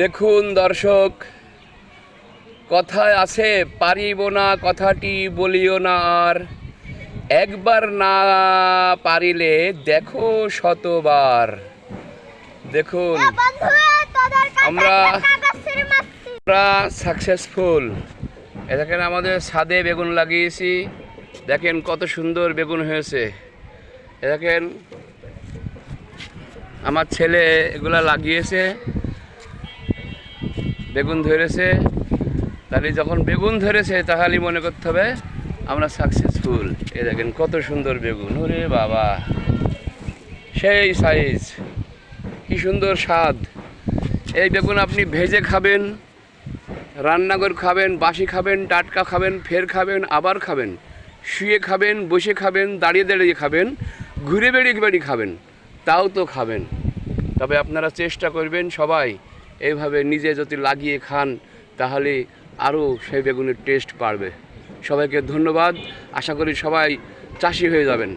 দেখুন দর্শক, কথায় আছে পারিব না কথাটি বলিও না আর, একবার না পারিলে দেখো শতবার। দেখুন আমরা সাকসেসফুল। এ দেখেন আমাদের ছাদে বেগুন লাগিয়েছি, দেখেন কত সুন্দর বেগুন হয়েছে। এ দেখেন আমার ছেলে এগুলা লাগিয়েছে, বেগুন ধরেছে। তাহলে যখন বেগুন ধরেছে তাহলে মনে করতে হবে আমরা সাকসেসফুল। এ দেখেন কত সুন্দর বেগুন, ওরে বাবা সেই সাইজ, কি সুন্দর স্বাদ। এই বেগুন আপনি ভেজে খাবেন, রান্না করে খাবেন, বাসি খাবেন, টাটকা খাবেন, ফের খাবেন, আবার খাবেন, শুয়ে খাবেন, বসে খাবেন, দাঁড়িয়ে দাঁড়িয়ে খাবেন, ঘুরে বেড়িয়ে খাবেন, তাও তো খাবেন। তবে আপনারা চেষ্টা করবেন সবাই এইভাবে নিজে যদি লাগিয়ে খান, তাহলে আরও সেই বেগুনের টেস্ট বাড়বে। সবাইকে ধন্যবাদ, আশা করি সবাই চাষি হয়ে যাবেন।